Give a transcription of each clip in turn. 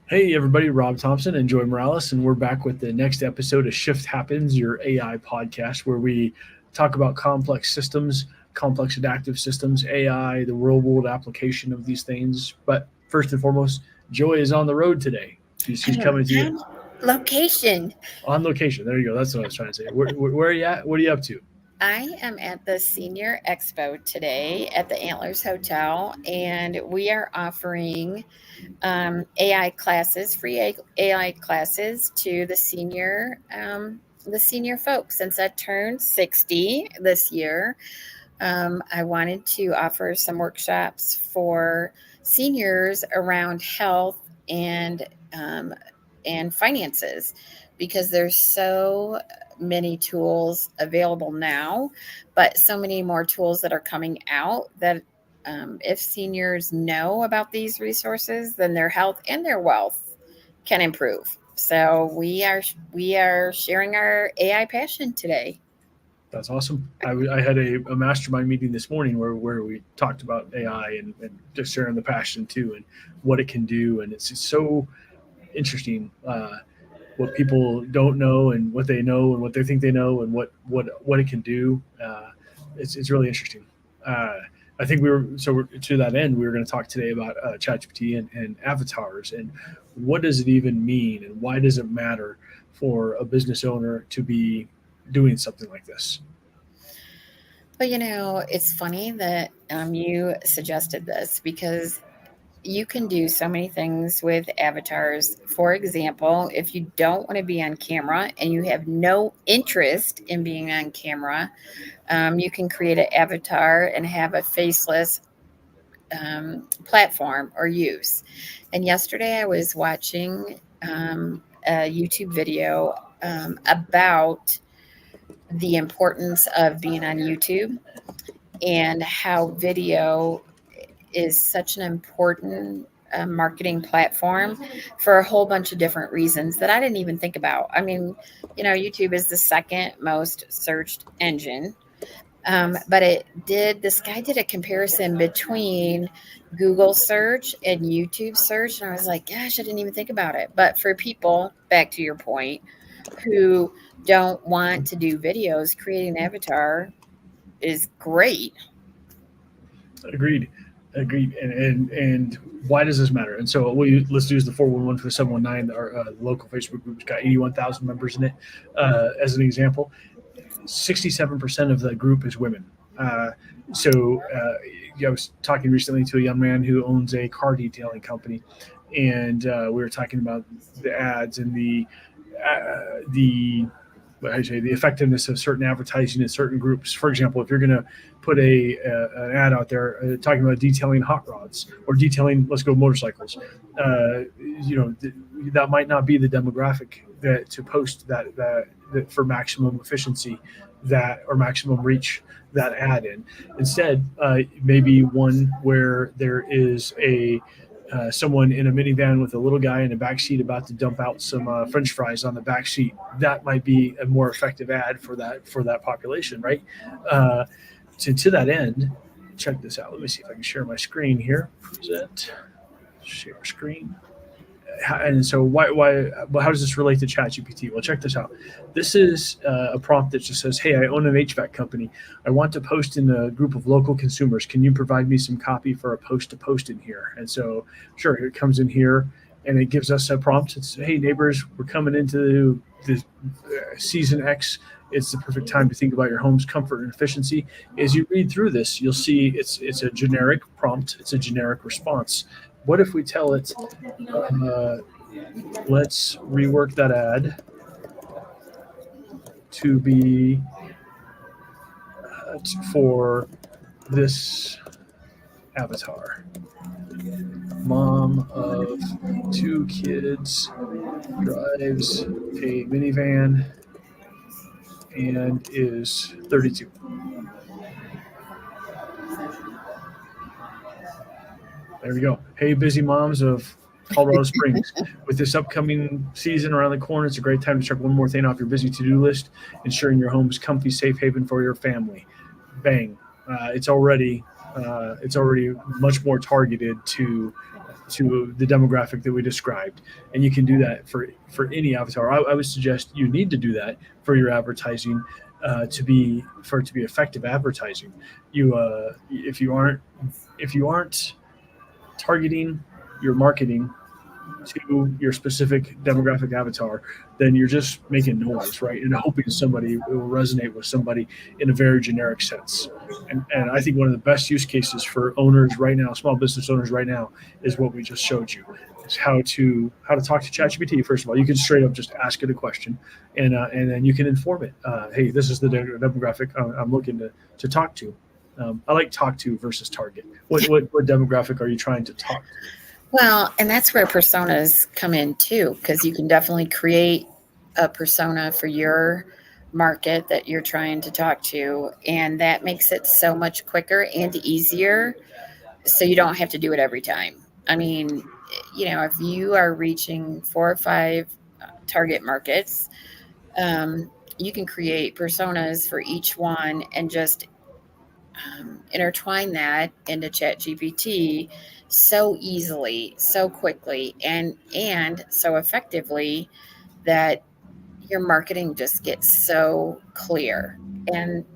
Hey everybody, Rob Thompson and Joy Morales, and we're back with the next episode of Shift Happens, your AI podcast, where we talk about complex systems, complex adaptive systems, AI, the real world application of these things. But first and foremost, Joy is on the road today. She's I'm coming to you on location. on location. There you go. That's what I was trying to say. Where are you at? What are you up to? I am at the Senior Expo today at the Antlers Hotel, and we are offering AI classes, free AI classes to the senior folks. Since I turned 60 this year, I wanted to offer some workshops for seniors around health and um, and finances because there's so many tools available now, but so many more tools that are coming out that if seniors know about these resources, then their health and their wealth can improve. So we are sharing our AI passion today. That's awesome. I had a mastermind meeting this morning where we talked about AI and just sharing the passion too and what it can do. And it's so interesting what people don't know and what they know and what they think they know and what it can do. It's really interesting. Uh, I think to that end we were going to talk today about ChatGPT and avatars and what does it even mean and why does it matter for a business owner to be doing something like this. But it's funny that you suggested this because you can do so many things with avatars. For example, if you don't want to be on camera and you have no interest in being on camera, you can create an avatar and have a faceless platform or use. And yesterday I was watching a YouTube video about the importance of being on YouTube and how video is such an important marketing platform for a whole bunch of different reasons that I didn't even think about. I mean, YouTube is the second most searched engine. But this guy did a comparison between Google search and YouTube search. And I was like, gosh, I didn't even think about it. But for people, back to your point, who don't want to do videos, creating an avatar is great. Agreed. Agreed. And why does this matter? And so let's use the 411 for 719. Our local Facebook group's got 81,000 members in it. As an example, 67% of the group is women. I was talking recently to a young man who owns a car detailing company, and we were talking about the ads and the what I say the effectiveness of certain advertising in certain groups. For example, if you're going to put an ad out there talking about detailing hot rods or detailing, let's go motorcycles, that might not be the demographic that to post that for maximum efficiency that or maximum reach that ad in. Instead, maybe one where there is a someone in a minivan with a little guy in the back seat about to dump out some French fries on the back seat. That might be a more effective ad for that population, right? Uh, to that end, check this out. Let me see if I can share my screen here. Present, share screen. And so well, how does this relate to ChatGPT? Well, check this out. This is a prompt that just says, hey, I own an HVAC company. I want to post in a group of local consumers. Can you provide me some copy for a post to post in here? And so sure, it comes in here and it gives us a prompt. It's, hey neighbors, we're coming into the season X. It's the perfect time to think about your home's comfort and efficiency. As you read through this, you'll see it's a generic prompt. It's a generic response. What if we tell it, uh, let's rework that ad to be for this avatar? Mom of two kids drives a minivan and is 32. There we go. Hey, busy moms of Colorado Springs. With this upcoming season around the corner, it's a great time to check one more thing off your busy to-do list, ensuring your home is comfy, safe haven for your family. Bang. It's already It's already much more targeted to the demographic that we described, and you can do that for any avatar. I would suggest you need to do that for your advertising for it to be effective advertising. If you aren't targeting your marketing to your specific demographic avatar, then you're just making noise, right? And hoping somebody will resonate with somebody in a very generic sense. And I think one of the best use cases for owners right now, small business owners right now, is what we just showed you. Is how to talk to ChatGPT. First of all, you can straight up just ask it a question, and then you can inform it. Hey, this is the demographic I'm looking to talk to. I like talk to versus target. What demographic are you trying to talk to? Well, and that's where personas come in too, because you can definitely create a persona for your market that you're trying to talk to, and that makes it so much quicker and easier, so you don't have to do it every time. I mean, if you are reaching 4 or 5 target markets, you can create personas for each one and just intertwine that into ChatGPT so easily, so quickly, and so effectively that your marketing just gets so clear. And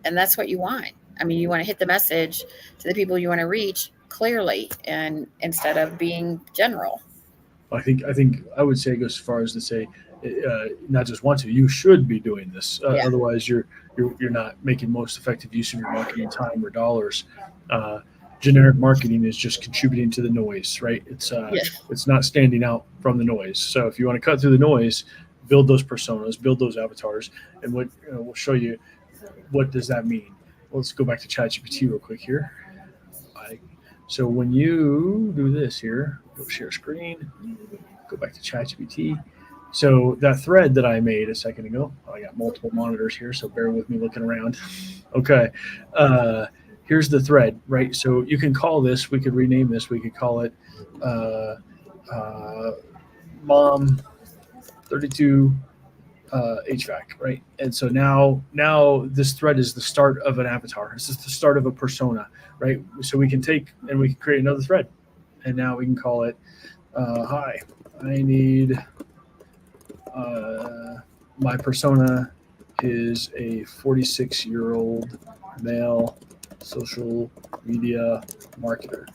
that's what you want. I mean, you want to hit the message to the people you want to reach clearly, and instead of being general. I think I would say go as far as to say, not just want to, you should be doing this. Yeah. Otherwise, you're not making most effective use of your marketing time or dollars. Generic marketing is just contributing to the noise, right? Yeah. It's not standing out from the noise. So if you want to cut through the noise, build those personas, build those avatars, and we'll show you what does that mean. Well, let's go back to ChatGPT real quick here. So when you do this here, go share screen, go back to ChatGPT. So that thread that I made a second ago, I got multiple monitors here, so bear with me looking around. Okay. Here's the thread, right? So you can call this, we could rename this, we could call it Mom 32 HVAC, right? And so now this thread is the start of an avatar. This is the start of a persona, right? So we can take and we can create another thread, and now we can call it, hi, I need, my persona is a 46-year-old male social media marketer.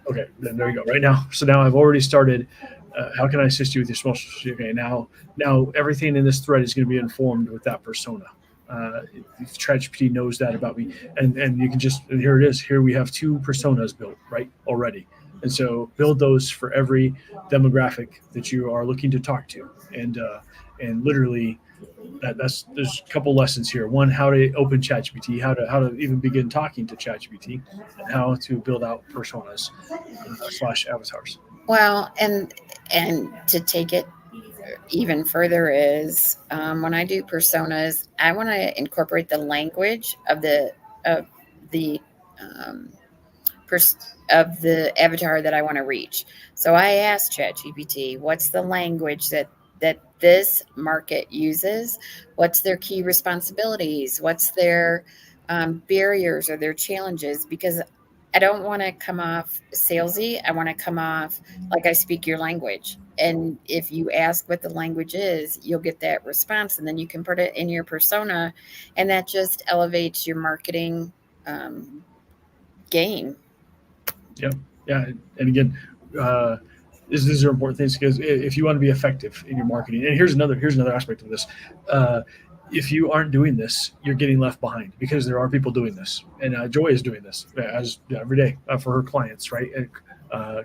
Okay, then there you go. Right now, so now I've already started. How can I assist you with your small? Okay, now everything in this thread is going to be informed with that persona. If ChatGPT knows that about me, and you can just, and here it is. Here we have 2 personas built right already, and so build those for every demographic that you are looking to talk to, and literally. There's a couple lessons here. One, how to open ChatGPT, how to even begin talking to ChatGPT, and how to build out personas / avatars. Well, and to take it even further is, when I do personas, I want to incorporate the language of the um, of the avatar that I want to reach. So I asked ChatGPT, what's the language that this market uses? What's their key responsibilities? What's their barriers or their challenges? Because I don't want to come off salesy. I want to come off like I speak your language. And if you ask what the language is, you'll get that response, and then you can put it in your persona, and that just elevates your marketing game. Yep. Yeah. And again, these are important things, because if you want to be effective in your marketing, and here's another aspect of this. If you aren't doing this, you're getting left behind, because there are people doing this, and Joy is doing this as every day for her clients, right? And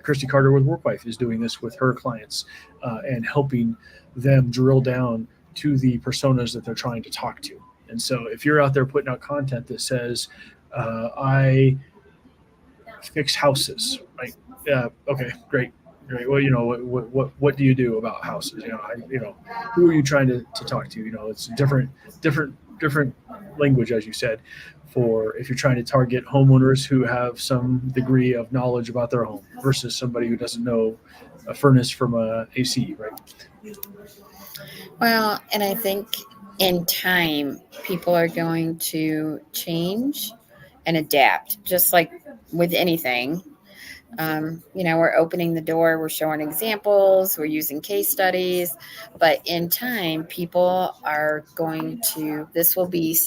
Christy Carter with Workwife is doing this with her clients, and helping them drill down to the personas that they're trying to talk to. And so if you're out there putting out content that says, I fix houses, right? Yeah. Okay, great. Well, what do you do about houses? Who are you trying to talk to? It's a different language, as you said, for if you're trying to target homeowners who have some degree of knowledge about their home versus somebody who doesn't know a furnace from a AC, right? Well, and I think in time, people are going to change and adapt, just like with anything. We're opening the door, we're showing examples, we're using case studies, but in time, people are going to, this will be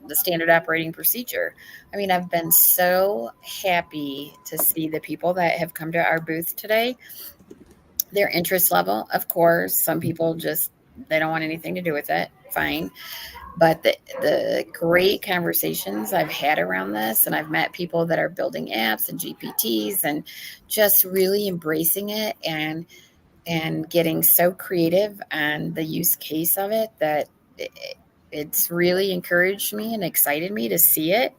the standard operating procedure. I mean, I've been so happy to see the people that have come to our booth today. Their interest level, of course, some people just, they don't want anything to do with it. Fine. But the great conversations I've had around this, and I've met people that are building apps and GPTs and just really embracing it and getting so creative on the use case of it that it's really encouraged me and excited me to see it,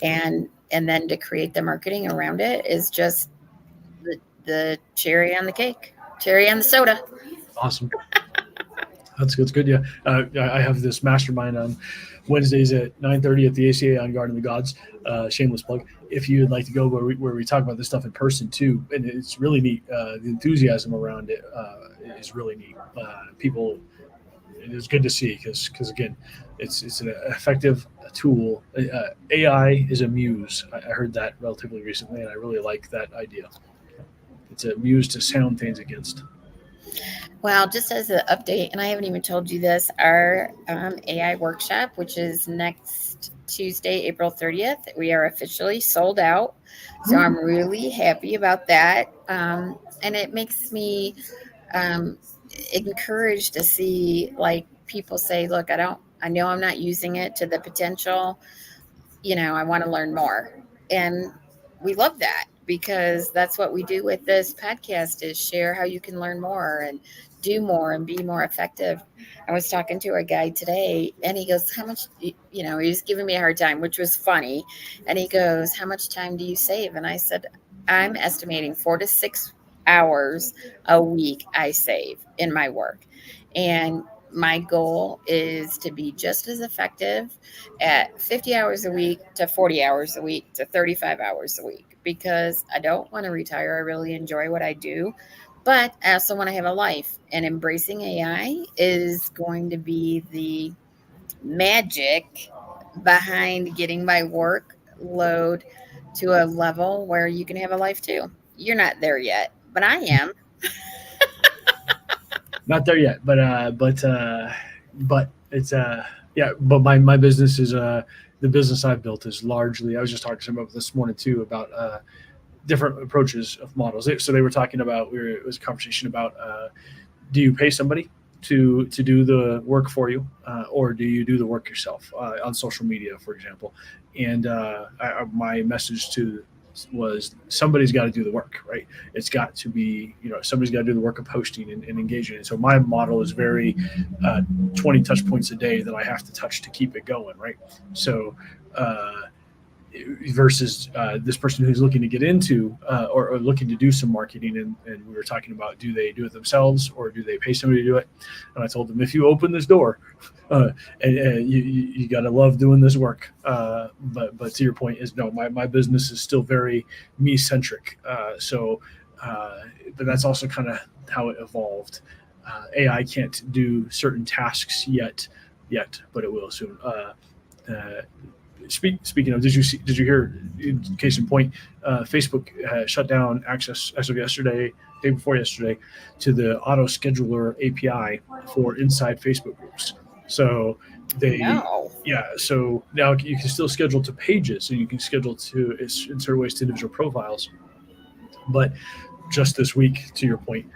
and then to create the marketing around it is just the cherry on the cake, cherry on the soda. Awesome. That's good. Yeah, I have this mastermind on Wednesdays at 9:30 at the ACA on Garden of the Gods. Shameless plug. If you'd like to go where we talk about this stuff in person too, and it's really neat. The enthusiasm around it is really neat. People, it is good to see because again, it's an effective tool. AI is a muse. I heard that relatively recently, and I really like that idea. It's a muse to sound things against. Well, just as an update, and I haven't even told you this, our AI workshop, which is next Tuesday, April 30th, we are officially sold out. So I'm really happy about that. And it makes me um, encouraged to see like people say, look, I know I'm not using it to the potential, I want to learn more. And we love that because that's what we do with this podcast is share how you can learn more and do more and be more effective. I was talking to a guy today and he goes, how much, he was giving me a hard time, which was funny. And he goes, how much time do you save? And I said, I'm estimating 4 to 6 hours a week I save in my work. And my goal is to be just as effective at 50 hours a week to 40 hours a week to 35 hours a week because I don't want to retire. I really enjoy what I do, but I also want to have a life. And embracing AI is going to be the magic behind getting my workload to a level where you can have a life too. You're not there yet, but I am. Not there yet, but it's yeah. But my business is the business I've built is largely. I was just talking to someone this morning too about different approaches of models. So they were talking about it was a conversation about do you pay somebody to do the work for you, or do you do the work yourself on social media, for example? And my message to was somebody's got to do the work, right? It's got to be, somebody's got to do the work of posting and engaging. And so my model is very 20 touch points a day that I have to touch to keep it going, right? So uh, versus this person who's looking to get into or looking to do some marketing, and we were talking about, do they do it themselves or do they pay somebody to do it? And I told them, if you open this door, and you got to love doing this work, but to your point is, no, my business is still very me centric, but that's also kind of how it evolved. AI can't do certain tasks yet, but it will soon. Uh, Speaking of, did you hear? Case in point, Facebook shut down access as of yesterday, day before yesterday, to the auto scheduler API for inside Facebook groups. So they, No. yeah. So now you can still schedule to pages, and you can schedule to in certain ways to individual profiles. But just this week, to your point,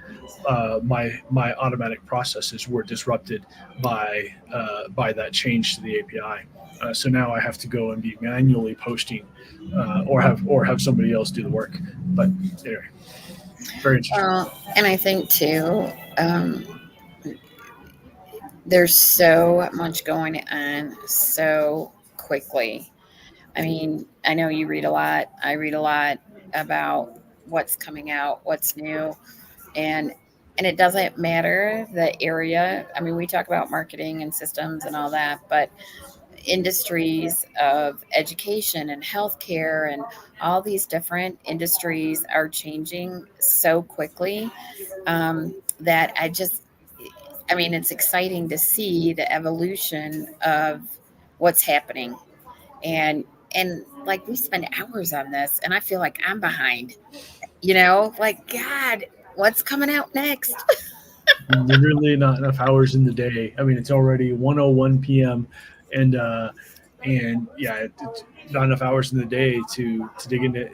my automatic processes were disrupted by that change to the API. So now I have to go and be manually posting, or have somebody else do the work. But anyway, very interesting. And I think too, there's so much going on so quickly. I mean, I know you read a lot. I read a lot about what's coming out, what's new, and and it doesn't matter the area. I mean, we talk about marketing and systems and all that, but industries of education and healthcare and all these different industries are changing so quickly that I mean, it's exciting to see the evolution of what's happening. And like we spend hours on this and I feel like I'm behind, like God, what's coming out next? Literally not enough hours in the day. I mean, it's already 1:01 p.m. and yeah, it's not enough hours in the day to dig into.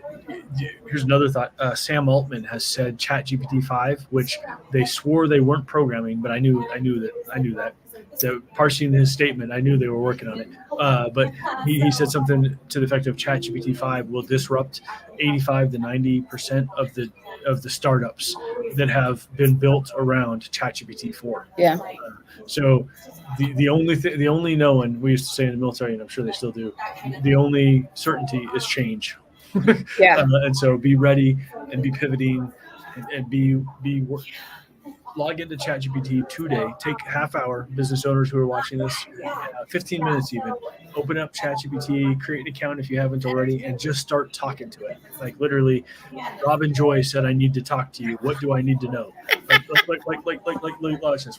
Here's another thought. Sam Altman has said ChatGPT 5, which they swore they weren't programming, but I knew that. So parsing his statement, I knew they were working on it. But he said something to the effect of ChatGPT 5 will disrupt 85 to 90% of the startups that have been built around ChatGPT 4. Yeah. So the only known, we used to say in the military, and I'm sure they still do, the only certainty is change. Yeah. And so be ready and be pivoting and be log into ChatGPT today. Take half hour, business owners who are watching this, 15 minutes even. Open up ChatGPT, create an account if you haven't already, and just start talking to it. Like literally, Robin Joy said, "I need to talk to you. What do I need to know?"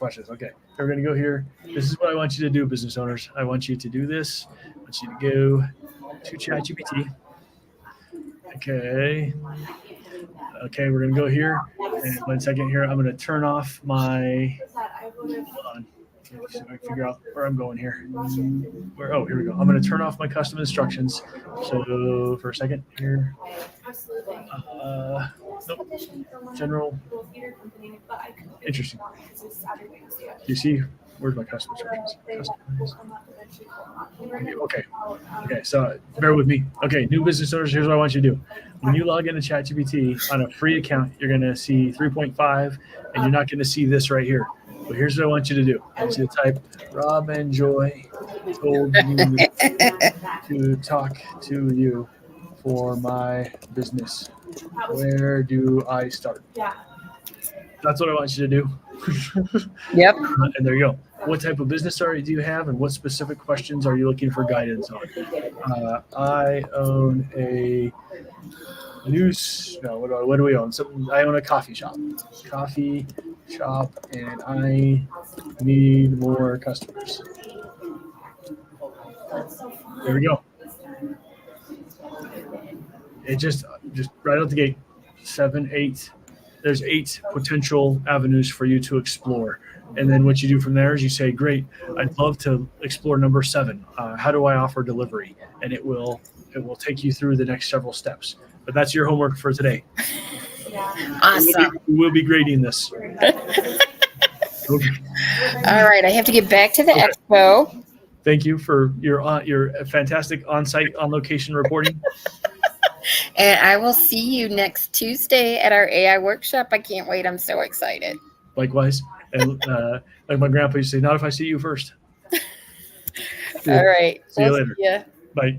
Watch this. Okay, we're gonna go here. This is what I want you to do, business owners. I want you to do this. I want you to go to ChatGPT. Okay, we're gonna go here. And 1 second here, I'm gonna turn off my. Hold on. So I figure out where I'm going here. Here we go. I'm going to turn off my custom instructions. So for a second here. Nope. General. Interesting. Do you see? Where's my custom instructions? Okay. So bear with me. Okay, new business owners, here's what I want you to do. When you log into ChatGPT on a free account, you're going to see 3.5, and you're not going to see this right here. But here's what I want you to do. I want you to type, Rob and Joy told me to talk to you for my business. Where do I start? That's what I want you to do. Yep. And there you go. What type of business do you have, and what specific questions are you looking for guidance on? I own a what do we own? I own a coffee shop, and I need more customers. There we go. It just right out the gate, 7, 8. There's 8 potential avenues for you to explore. And then what you do from there is you say, great, I'd love to explore number 7. How do I offer delivery? And it will take you through the next several steps. But that's your homework for today. Awesome. We'll be grading this. Okay. All right. I have to get back to the expo. Thank you for your fantastic on-site, on-location reporting. And I will see you next Tuesday at our AI workshop. I can't wait. I'm so excited. Likewise. And like my grandpa used to say, not if I see you first. All right. See you later. Yeah. Bye.